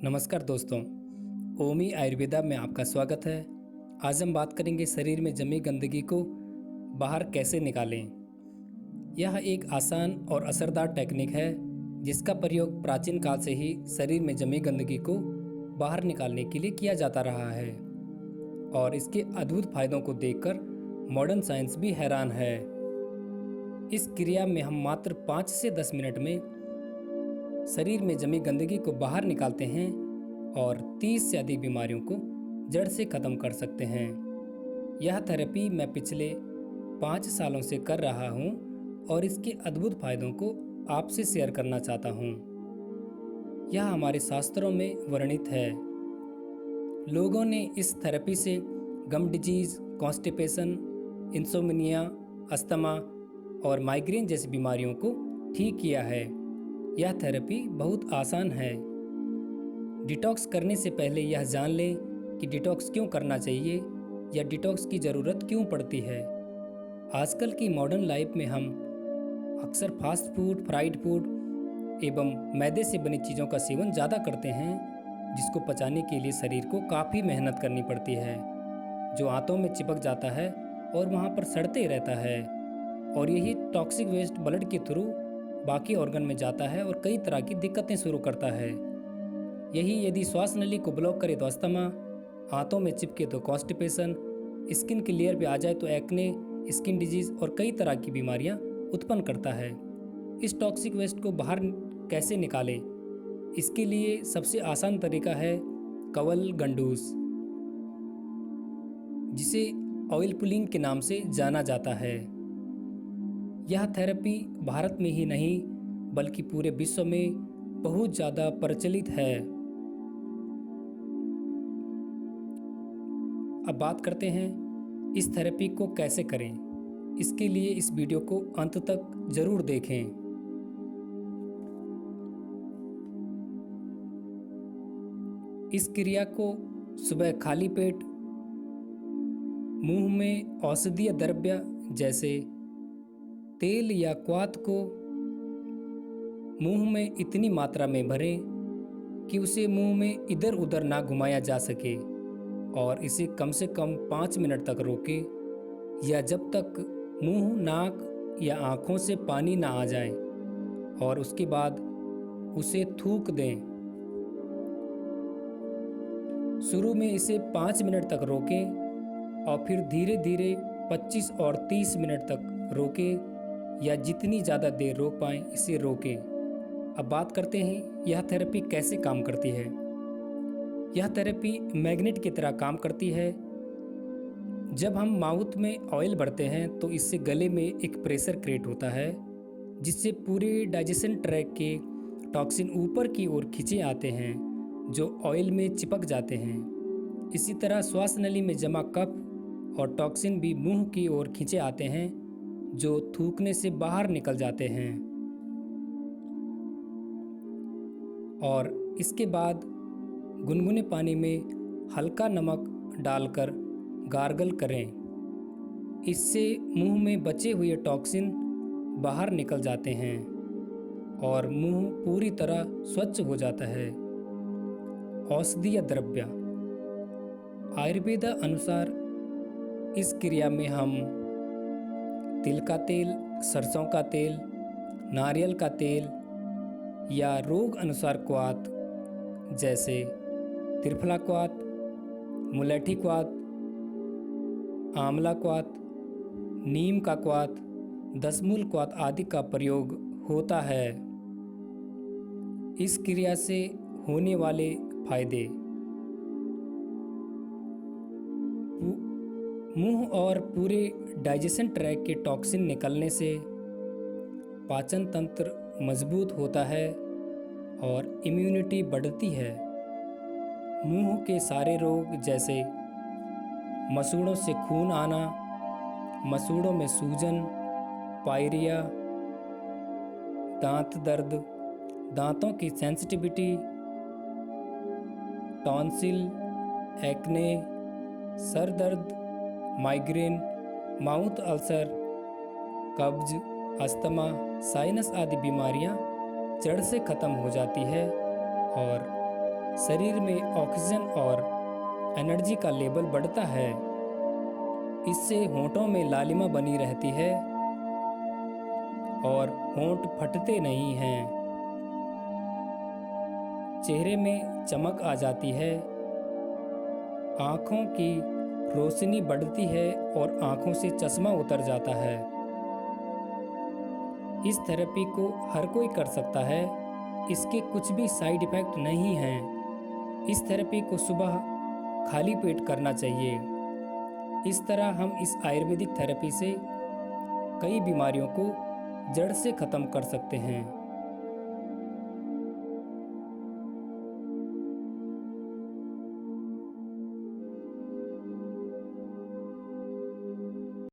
नमस्कार दोस्तों, ओमी आयुर्वेदा में आपका स्वागत है। आज हम बात करेंगे शरीर में जमी गंदगी को बाहर कैसे निकालें। यह एक आसान और असरदार टेक्निक है जिसका प्रयोग प्राचीन काल से ही शरीर में जमी गंदगी को बाहर निकालने के लिए किया जाता रहा है और इसके अद्भुत फायदों को देखकर मॉडर्न साइंस भी हैरान है। इस क्रिया में हम मात्र 5 से 10 मिनट में शरीर में जमी गंदगी को बाहर निकालते हैं और 30 से अधिक बीमारियों को जड़ से ख़त्म कर सकते हैं। यह थेरेपी मैं पिछले 5 सालों से कर रहा हूँ और इसके अद्भुत फायदों को आपसे शेयर करना चाहता हूँ। यह हमारे शास्त्रों में वर्णित है। लोगों ने इस थेरेपी से गम डिजीज, कॉन्स्टिपेशन, इंसोम्निया, अस्थमा और माइग्रेन जैसी बीमारियों को ठीक किया है। यह थेरेपी बहुत आसान है। डिटॉक्स करने से पहले यह जान लें कि डिटॉक्स क्यों करना चाहिए या डिटॉक्स की ज़रूरत क्यों पड़ती है। आजकल की मॉडर्न लाइफ में हम अक्सर फास्ट फूड, फ्राइड फूड एवं मैदे से बनी चीज़ों का सेवन ज़्यादा करते हैं, जिसको पचाने के लिए शरीर को काफ़ी मेहनत करनी पड़ती है, जो आंतों में चिपक जाता है और वहाँ पर सड़ते रहता है और यही टॉक्सिक वेस्ट ब्लड के थ्रू बाकी ऑर्गन में जाता है और कई तरह की दिक्कतें शुरू करता है। यही यदि श्वास नली को ब्लॉक करे तो अस्थमा, आंतों में चिपके तो कॉन्स्टिपेशन, स्किन की लेयर पे आ जाए तो एक्ने, स्किन डिजीज और कई तरह की बीमारियां उत्पन्न करता है। इस टॉक्सिक वेस्ट को बाहर कैसे निकालें? इसके लिए सबसे आसान तरीका है कवल गंडूस, जिसे ऑयल पुलिंग के नाम से जाना जाता है। यह थेरेपी भारत में ही नहीं बल्कि पूरे विश्व में बहुत ज़्यादा प्रचलित है। अब बात करते हैं इस थेरेपी को कैसे करें। इसके लिए इस वीडियो को अंत तक ज़रूर देखें। इस क्रिया को सुबह खाली पेट मुंह में औषधीय द्रव्य जैसे तेल या क्वाथ को मुंह में इतनी मात्रा में भरें कि उसे मुंह में इधर उधर ना घुमाया जा सके और इसे कम से कम 5 मिनट तक रोकें या जब तक मुंह, नाक या आँखों से पानी ना आ जाए, और उसके बाद उसे थूक दें। शुरू में इसे 5 मिनट तक रोकें और फिर धीरे धीरे 25 और 30 मिनट तक रोकें या जितनी ज़्यादा देर रोक पाएँ इसे रोकें। अब बात करते हैं यह थेरेपी कैसे काम करती है। यह थेरेपी मैग्नेट की तरह काम करती है। जब हम माउथ में ऑयल भरते हैं तो इससे गले में एक प्रेशर क्रिएट होता है, जिससे पूरे डाइजेशन ट्रैक के टॉक्सिन ऊपर की ओर खींचे आते हैं, जो ऑयल में चिपक जाते हैं। इसी तरह श्वास नली में जमा कफ और टॉक्सिन भी मुंह की ओर खींचे आते हैं, जो थूकने से बाहर निकल जाते हैं। और इसके बाद गुनगुने पानी में हल्का नमक डालकर गार्गल करें। इससे मुंह में बचे हुए टॉक्सिन बाहर निकल जाते हैं और मुंह पूरी तरह स्वच्छ हो जाता है। औषधीय द्रव्य आयुर्वेदा अनुसार इस क्रिया में हम तिल का तेल, सरसों का तेल, नारियल का तेल या रोग अनुसार क्वाथ जैसे त्रिफला क्वाथ, मुलेठी क्वाथ, आंवला क्वाथ, नीम का क्वाथ, दशमूल क्वाथ आदि का प्रयोग होता है। इस क्रिया से होने वाले फायदे: मुंह और पूरे डाइजेशन ट्रैक के टॉक्सिन निकलने से पाचन तंत्र मजबूत होता है और इम्यूनिटी बढ़ती है। मुंह के सारे रोग जैसे मसूड़ों से खून आना, मसूड़ों में सूजन, पायरिया, दांत दर्द, दांतों की सेंसिटिविटी, टॉन्सिल, एक्ने, सर दर्द, माइग्रेन, माउथ अल्सर, कब्ज, अस्थमा, साइनस आदि बीमारियां जड़ से ख़त्म हो जाती है और शरीर में ऑक्सीजन और एनर्जी का लेवल बढ़ता है। इससे होंठों में लालिमा बनी रहती है और होंठ फटते नहीं हैं। चेहरे में चमक आ जाती है, आँखों की रोशनी बढ़ती है और आँखों से चश्मा उतर जाता है। इस थेरेपी को हर कोई कर सकता है। इसके कुछ भी साइड इफ़ेक्ट नहीं हैं। इस थेरेपी को सुबह खाली पेट करना चाहिए। इस तरह हम इस आयुर्वेदिक थेरेपी से कई बीमारियों को जड़ से ख़त्म कर सकते हैं।